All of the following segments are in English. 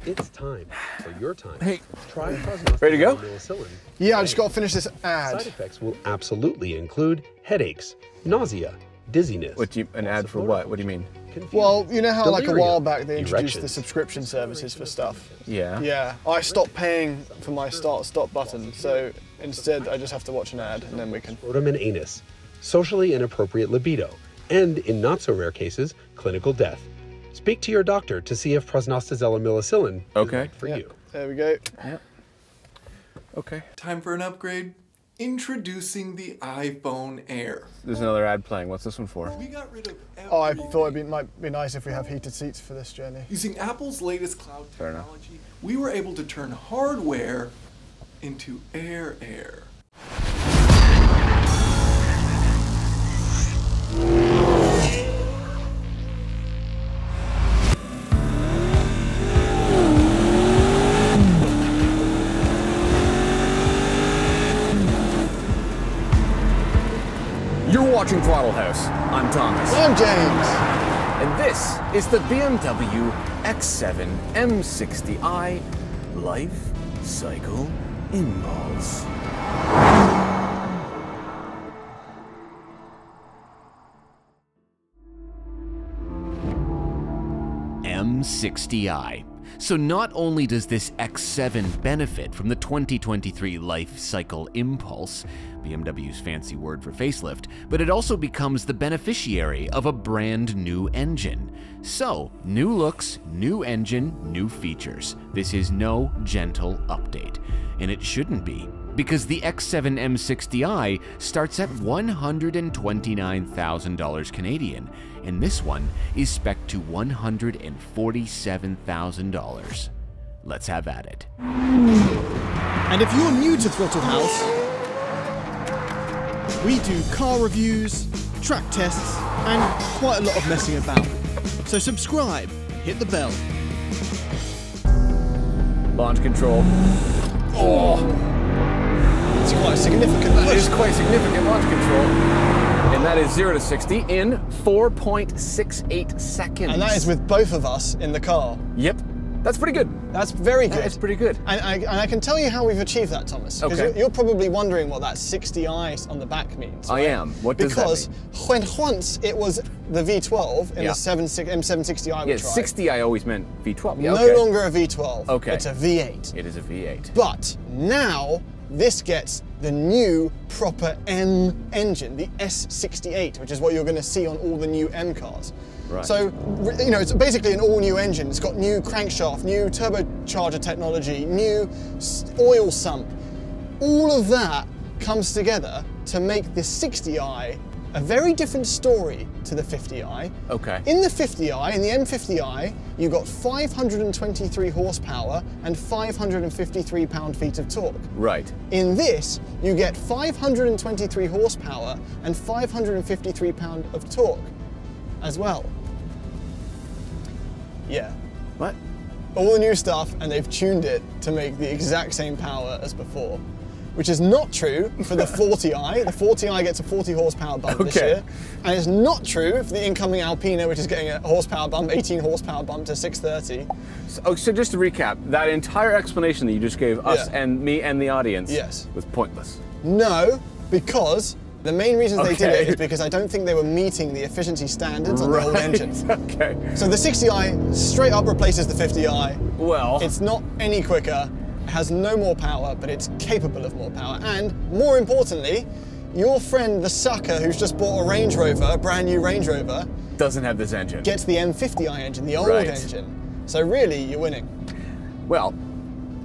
It's time for your time. Hey, try Prognostic ready to go? Penicillin. Yeah, I just got to finish this ad. Side effects will absolutely include headaches, nausea, dizziness. An ad for what? What do you mean? Confusion, Well, you know how like a delirium, while back they introduced the erections. subscription services for stuff? Yeah. Yeah, I stopped paying for my start-stop button, so instead I just have to watch an ad and then we can... Scrotum and anus, socially inappropriate libido, and in not-so-rare cases, clinical death. Speak to your doctor to see if Prognostic is right for you. There we go. Yeah. Okay. Time for an upgrade. Introducing the iPhone Air. There's another ad playing. What's this one for? We got rid of Oh, I thought it might be nice if we have heated seats for this journey. Using Apple's latest cloud Fair enough. technology, we were able to turn hardware into air. You're watching Throttle House. I'm Thomas. I'm James. And this is the BMW X7 M60i Life Cycle Impulse. M60i. So not only does this X7 benefit from the 2023 Life Cycle Impulse, BMW's fancy word for facelift, but it also becomes the beneficiary of a brand new engine. So, new looks, new engine, new features. This is no gentle update. And it shouldn't be, because the X7 M60i starts at $129,000 Canadian, and this one is spec'd to $147,000. Let's have at it. And if you're new to Throttle House, we do car reviews, track tests, and quite a lot of messing about. So subscribe, hit the bell. Launch control. Oh, It's quite a significant that push. is quite significant launch control. And that is 0 to 60 in 4.68 seconds. And that is with both of us in the car. Yep. That's pretty good. That's very good. That's pretty good. And I can tell you how we've achieved that, Thomas. Because Okay. you're probably wondering what that 60i on the back means. I right? am. What does that Because when once it was the V12 in Yeah. the M760i we Yeah, tried, 60 I always meant V12. Yeah, no okay. longer a V12. Okay. It's a V8. It is a V8. But now this gets the new proper M engine, the S68, which is what you're going to see on all the new M cars. Right. So, you know, it's basically an all-new engine. It's got new crankshaft, new turbocharger technology, new oil sump. All of that comes together to make the 60i a very different story to the 50i. Okay. In the 50i, in the M50i, you got 523 horsepower and 553 pound-feet of torque. Right. In this, you get 523 horsepower and 553 pound of torque as well. Yeah. What? All the new stuff, and they've tuned it to make the exact same power as before, which is not true for the 40i. The 40i gets a 40 horsepower bump this Okay. year, and it's not true for the incoming Alpina, which is getting a horsepower bump, 18 horsepower bump to 630. So just to recap, that entire explanation that you just gave us Yeah. and me and the audience Yes. was pointless. No, because the main reasons they did Okay. it is because I don't think they were meeting the efficiency standards on the old engine. Okay. So the 60i straight up replaces the 50i. Well, It's not any quicker, it has no more power, but it's capable of more power. And more importantly, your friend, the sucker who's just bought a Range Rover, a brand new Range Rover, doesn't have this engine. gets the M50i engine, the old Right. engine. So really, you're winning. Well,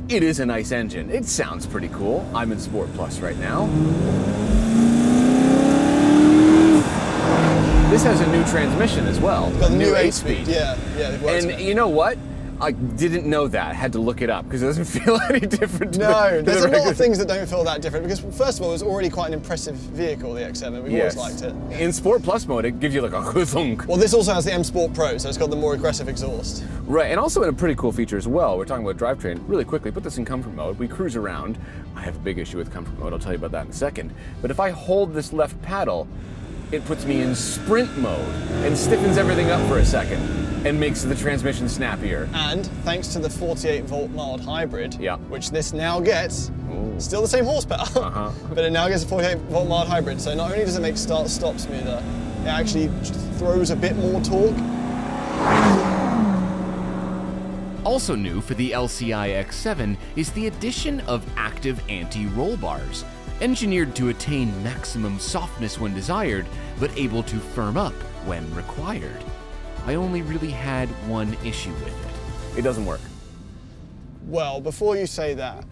it is a nice engine. It sounds pretty cool. I'm in Sport Plus right now. This has a new transmission as well. Got the new 8-speed. Yeah, they've worked on And it. you know what? I didn't know that. I had to look it up because it doesn't feel any different to No, the, to there's the a lot regular- of things that don't feel that different because first of all, it's already quite an impressive vehicle, the X7. We've Yes. always liked it. In Sport Plus mode, it gives you like a thunk. Well, this also has the M Sport Pro, so it's got the more aggressive exhaust. Right, and also in a pretty cool feature as well. We're talking about drivetrain. Really quickly, put this in comfort mode. We cruise around. I have a big issue with comfort mode. I'll tell you about that in a second. But if I hold this left paddle, it puts me in sprint mode and stiffens everything up for a second and makes the transmission snappier. And thanks to the 48-volt mild hybrid, Yeah. which this now gets, still the same horsepower, but it now gets a 48-volt mild hybrid. So not only does it make start-stop smoother, it actually throws a bit more torque. Also new for the LCI X7 is the addition of active anti-roll bars, engineered to attain maximum softness when desired, but able to firm up when required. I only really had one issue with it. It doesn't work. Well, before you say that,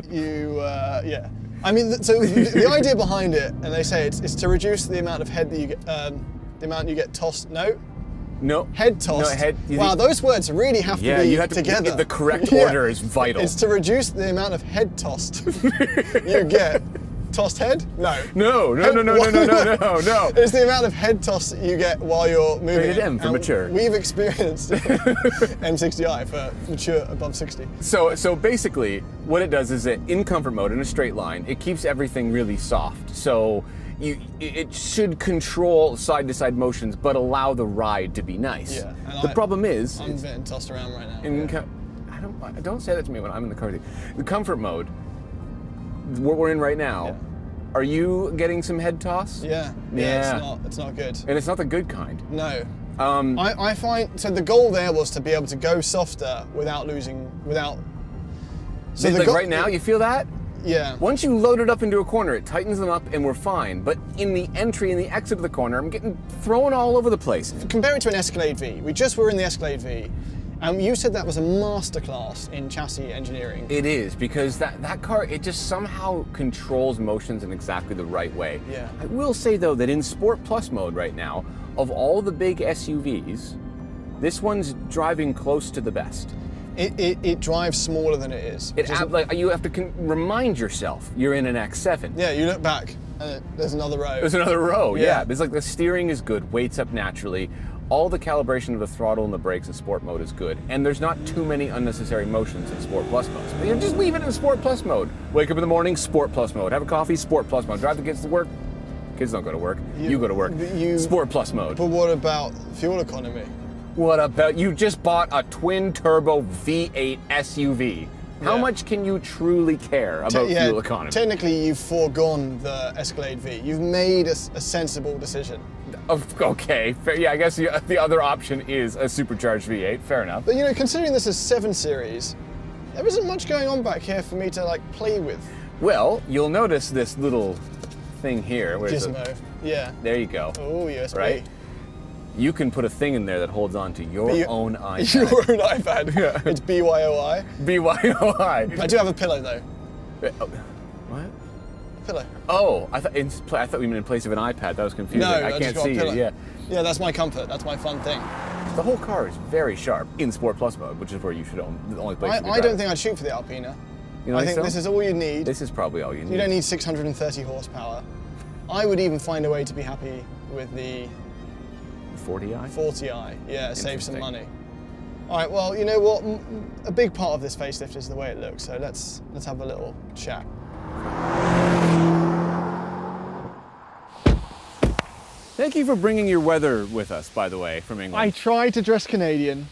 yeah. I mean, so the idea behind it, and they say it's to reduce the amount of head that you get, the amount you get tossed. No, head tossed. No, head. Wow, those words really have to be you have to, together. The correct order is vital. It's to reduce the amount of head tossed you get. Tossed head? No. No. It's the amount of head toss that you get while you're moving. Rated M for mature. We've experienced M60i for mature above 60. So basically, what it does is that in comfort mode, in a straight line, it keeps everything really soft. So it should control side-to-side motions, but allow the ride to be nice. Yeah. The problem is, I'm getting tossed around right now. Don't say that to me when I'm in the car with you. The comfort mode, what we're in right now, are you getting some head toss? Yeah. It's not good. And it's not the good kind. No. I find, so the goal there was to be able to go softer without losing, So like right now, you feel that? Yeah. Once you load it up into a corner, it tightens them up and we're fine. But in the entry and the exit of the corner, I'm getting thrown all over the place. Compare it to an Escalade V. We just were in the Escalade V. You said that was a masterclass in chassis engineering. It is, because that car, it just somehow controls motions in exactly the right way. Yeah. I will say though that in Sport Plus mode right now, of all the big SUVs, this one's driving close to the best. It drives smaller than it is. Like you have to remind yourself you're in an X7. Yeah, you look back and there's another row. There's another row, yeah. It's like the steering is good, weights up naturally. All the calibration of the throttle and the brakes in Sport mode is good. And there's not too many unnecessary motions in Sport Plus mode. So just leave it in Sport Plus mode. Wake up in the morning, Sport Plus mode. Have a coffee, Sport Plus mode. Drive the kids to work. Kids don't go to work. You go to work. Sport Plus mode. But what about fuel economy? What about, you just bought a twin-turbo V8 SUV. How much can you truly care about fuel economy? Technically, you've foregone the Escalade V. You've made a sensible decision. Okay, fair, yeah, I guess the other option is a supercharged V8, fair enough. But you know, considering this is 7 Series, there isn't much going on back here for me to like play with. Well, you'll notice this little thing here. Gizmo, yeah. There you go. Oh, USB. Right? You can put a thing in there that holds on to your own iPad. Your own iPad. Yeah. It's BYOI. BYOI. I do have a pillow though. What? Pillow. Oh, I thought we meant in place of an iPad. That was confusing. No, I can't see it. Yeah. Yeah, that's my comfort. That's my fun thing. The whole car is very sharp in Sport Plus mode, which is where you should own the only place. I don't think I'd shoot for the Alpina. I think this is all you need. This is probably all you need. You don't need 630 horsepower. I would even find a way to be happy with the 40i? 40i, yeah, save some money. All right, well, you know what? A big part of this facelift is the way it looks, so let's have a little chat. Thank you for bringing your weather with us, by the way, from England. I tried to dress Canadian.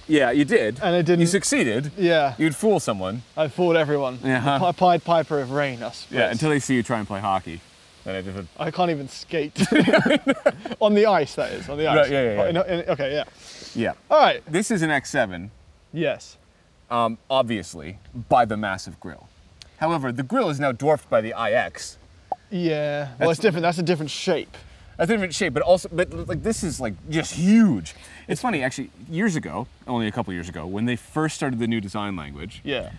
Yeah, you did. And I didn't. You succeeded. Yeah. You'd fool someone. I fooled everyone. Yeah. Pied Piper of Rain, I suppose. Yeah, until they see you try and play hockey. I can't even skate. On the ice, that is, on the ice. Right, yeah. Okay, yeah. Yeah. All right. This is an X7. Yes. Obviously, by the massive grille. However, the grille is now dwarfed by the iX. Yeah, well, it's different. That's a different shape. That's a different shape, but like this is like just huge. It's funny, actually, years ago, only a couple years ago, when they first started the new design language. Yeah.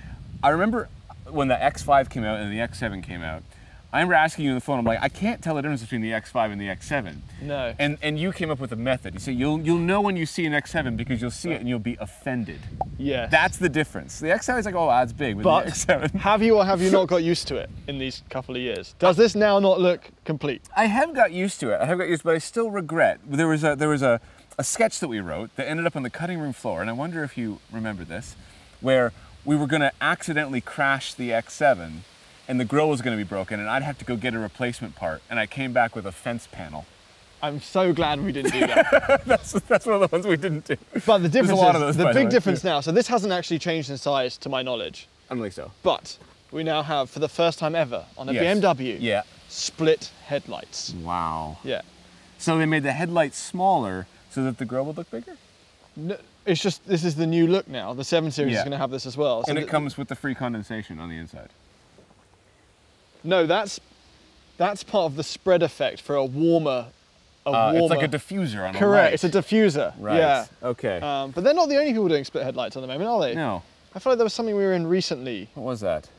I remember when the X5 came out and the X7 came out, I remember asking you on the phone, I'm like, I can't tell the difference between the X5 and the X7. No. And you came up with a method. You say, you'll know when you see an X7 because you'll see it and you'll be offended. Yeah. That's the difference. The X7 is like, oh, that's big, but the X7. Have you or have you not got used to it in these couple of years? Does this now not look complete? I have got used to it. But I still regret. There was a sketch that we wrote that ended up on the cutting room floor, and I wonder if you remember this, where we were going to accidentally crash the X7 and the grill was going to be broken and I'd have to go get a replacement part, and I came back with a fence panel. I'm so glad we didn't do that. that's one of the ones we didn't do. But the difference There's a lot of those, the by the big way. difference now, so this hasn't actually changed in size to my knowledge, I don't think so. but we now have, for the first time ever, on a Yes. BMW, Yeah. split headlights. Wow. Yeah. So they made the headlights smaller so that the grille would look bigger? No, it's just, this is the new look now. The 7 Series is Yeah. going to have this as well. So And it comes with the free condensation on the inside. No, that's part of the spread effect for a warmer. It's like a diffuser on a Correct, light. it's a diffuser. Right. Yeah. Okay. But they're not the only people doing split headlights at the moment, are they? No. I feel like there was something we were in recently. What was that?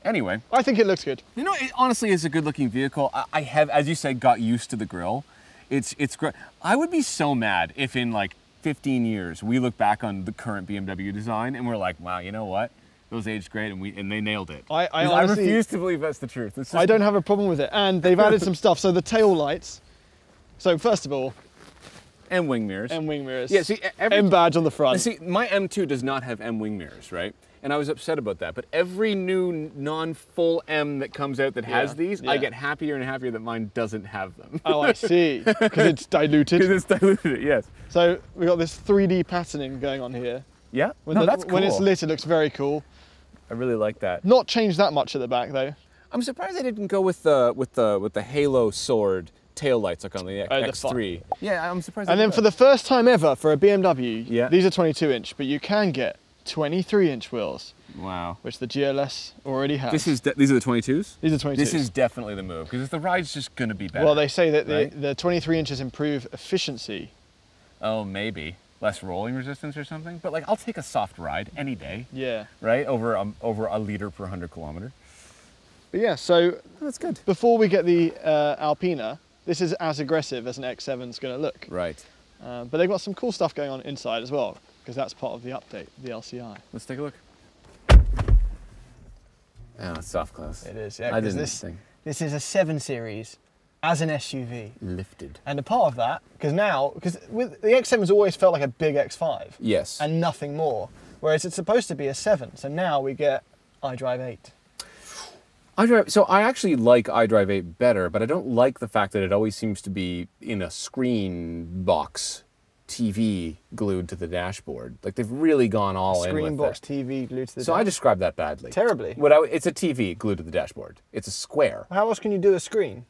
Anyway. I think it looks good. You know, it honestly is a good-looking vehicle. I have, as you said, got used to the grille. It's great. I would be so mad if in like 15 years we look back on the current BMW design and we're like, wow, you know what? Those aged great and they nailed it. I 'Cause honestly, refuse to believe that's the truth. It's just, I don't have a problem with it. And they've added some stuff. So the tail lights. So first of all, and wing mirrors. M wing mirrors. Yeah, see, M badge on the front. See, my M2 does not have M wing mirrors, right? And I was upset about that. But every new non-full M that comes out that has these, I get happier and happier that mine doesn't have them. Oh, I see. Because it's diluted. Because it's diluted, yes. So we got this 3D patterning going on here. Yeah. When that's cool. When it's lit, it looks very cool. I really like that. Not changed that much at the back though. I'm surprised they didn't go with the Halo sword tail lights like on the Oh, the X3. Yeah, I'm surprised. And then for the first time ever for a BMW, Yeah. these are 22-inch, but you can get 23-inch wheels, wow, which the GLS already has. these are the 22s. These are 22s. This is definitely the move because the ride's just gonna be better. Well, they say that right? the 23 inches improve efficiency. Oh, maybe less rolling resistance or something. But like, I'll take a soft ride any day. Yeah. Right, over a liter per 100 kilometer. But yeah, so That's good. before we get the Alpina, this is as aggressive as an X7's going to look. Right. But they've got some cool stuff going on inside as well, because that's part of the update, the LCI. Let's take a look. Oh, it's soft close. It is, yeah. I 'cause didn't this, think. this is a 7 Series as an SUV. Lifted. And a part of that, because with the X7's always felt like a big X5. Yes. And nothing more. Whereas it's supposed to be a 7, so now we get iDrive 8. So I actually like iDrive 8 better, but I don't like the fact that it always seems to be in a screen box TV glued to the dashboard. Like they've really gone all in with Screen box it. TV glued to the So I described that badly. Terribly. It's a TV glued to the dashboard. It's a square. How else can you do a screen?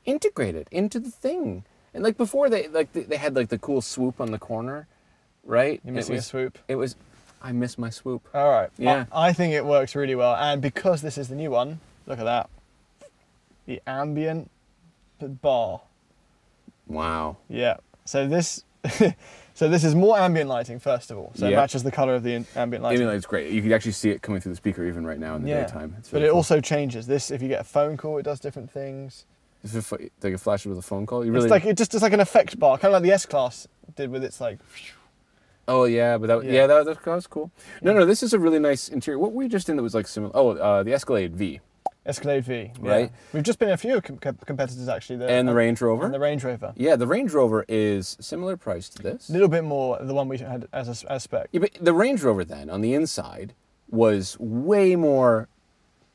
Integrate it into the thing. And like before they had like the cool swoop on the corner, right? You're missing a swoop. I miss my swoop. All right. Yeah. I think it works really well. And because this is the new one, look at that. The ambient bar. Wow. Yeah. So this is more ambient lighting, first of all. So it Yeah. matches the color of the ambient lighting. It's great. You can actually see it coming through the speaker even right now in the daytime. It's But really it cool. also changes. This, if you get a phone call, it does different things. Is it like a flash with a phone call? It just does like an effect bar, kind of like the S-Class did with its like. Oh yeah, but that was cool. No, this is a really nice interior. What were we just in that was like similar? Oh, the Escalade V. Escalade V, yeah. Right. We've just been in a few competitors actually. And the Range Rover. And the Range Rover. Yeah, the Range Rover is similar price to this. A little bit more the one we had as spec. Yeah, but the Range Rover then on the inside was way more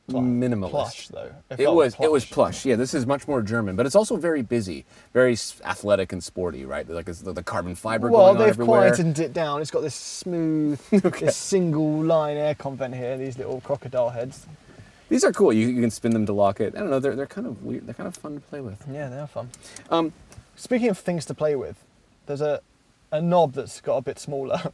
minimalist. Plush though. It was plush. Yeah, this is much more German, but it's also very busy, very athletic and sporty, right? Like it's the carbon fiber going on they've everywhere. quietened it down. It's got this smooth, this single line aircon vent here. These little crocodile heads. These are cool. You can spin them to lock it. I don't know. They're kind of weird. They're kind of fun to play with. Yeah, they are fun. Speaking of things to play with, there's a knob that's got a bit smaller.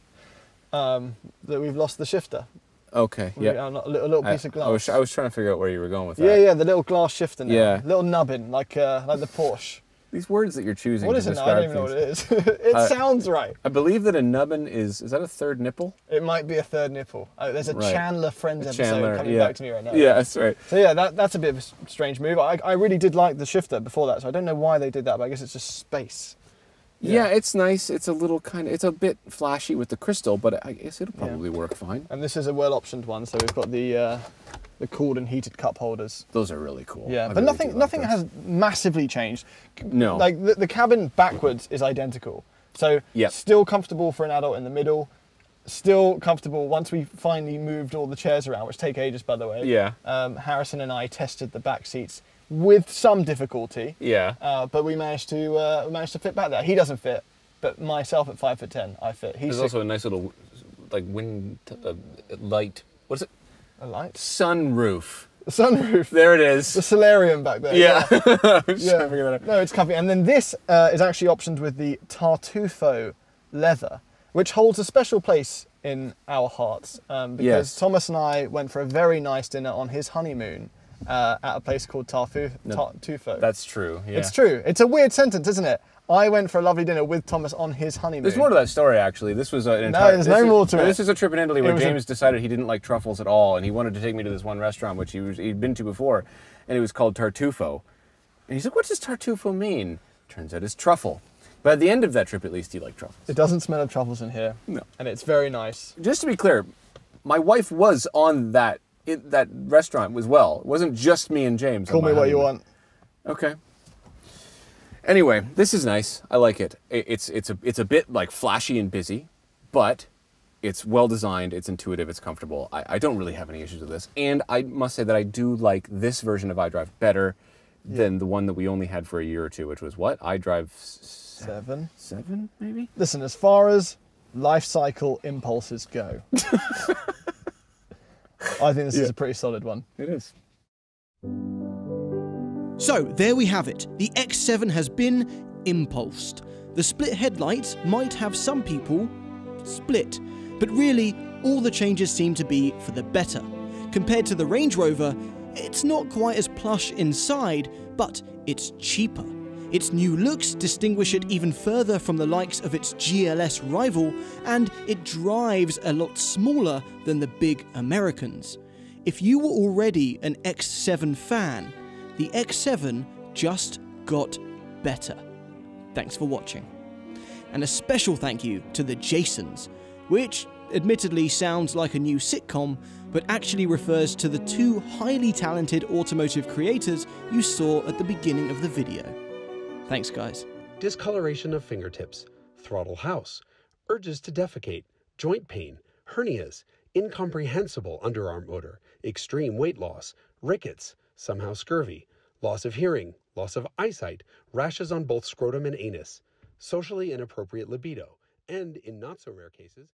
That we've lost the shifter. Okay. Yeah. A little piece of glass. I was trying to figure out where you were going with that. Yeah, the little glass shifter now. Yeah. Little nubbin, like the Porsche. These words that you're choosing What to is it now? describe I don't even know what things. it is. It sounds right. I believe that a nubbin is that a third nipple? It might be a third nipple. There's a Right. Chandler Friends episode Chandler, coming yeah. back to me right now. Yeah, that's right. So yeah, that's a bit of a strange move. I really did like the shifter before that, so I don't know why they did that, but I guess it's just space. Yeah, it's nice. It's a little it's a bit flashy with the crystal, but I guess it'll probably work fine. And this is a well-optioned one, so we've got the cooled and heated cup holders. Those are really cool. Yeah, I but really do like nothing those. has massively changed. No. Like the cabin backwards is identical. So Yep. still comfortable for an adult in the middle, still comfortable once we finally moved all the chairs around, which take ages by the way. Yeah. Harrison and I tested the back seats with some difficulty. Yeah. But we managed to fit back there. He doesn't fit, but myself at 5'10", I fit. There's also a nice little, like, wind light. What is it? A light? Sunroof. The sunroof. There it is. The solarium back there. Yeah. Yeah. No, it's comfy. And then this is actually optioned with the Tartufo leather, which holds a special place in our hearts because Thomas and I went for a very nice dinner on his honeymoon at a place called Tartufo. That's true. Yeah. It's true. It's a weird sentence, isn't it? I went for a lovely dinner with Thomas on his honeymoon. There's more to that story, actually. This was an entire... No, there's no more to it. This is a trip in Italy where James decided he didn't like truffles at all, and he wanted to take me to this one restaurant, which he'd been to before, and it was called Tartufo. And he's like, what does Tartufo mean? Turns out it's truffle. But at the end of that trip, at least, he liked truffles. It doesn't smell of truffles in here. No. And it's very nice. Just to be clear, my wife was on that restaurant as well. It wasn't just me and James. Call me what you want. Okay. Anyway, this is nice. I like it. It's a bit like flashy and busy, but it's well designed, it's intuitive, it's comfortable. I don't really have any issues with this. And I must say that I do like this version of iDrive better than the one that we only had for a year or two, which was what? iDrive 7? 7, maybe? Listen, as far as life cycle impulses go, I think this is a pretty solid one. It is. So, there we have it. The X7 has been impulsed. The split headlights might have some people split, but really, all the changes seem to be for the better. Compared to the Range Rover, it's not quite as plush inside, but it's cheaper. Its new looks distinguish it even further from the likes of its GLS rival, and it drives a lot smaller than the big Americans. If you were already an X7 fan, the X7 just got better. Thanks for watching. And a special thank you to the Jasons, which admittedly sounds like a new sitcom, but actually refers to the two highly talented automotive creators you saw at the beginning of the video. Thanks, guys. Discoloration of fingertips, throttle house, urges to defecate, joint pain, hernias, incomprehensible underarm odor, extreme weight loss, rickets, somehow scurvy, loss of hearing, loss of eyesight, rashes on both scrotum and anus, socially inappropriate libido, and, in not so rare cases,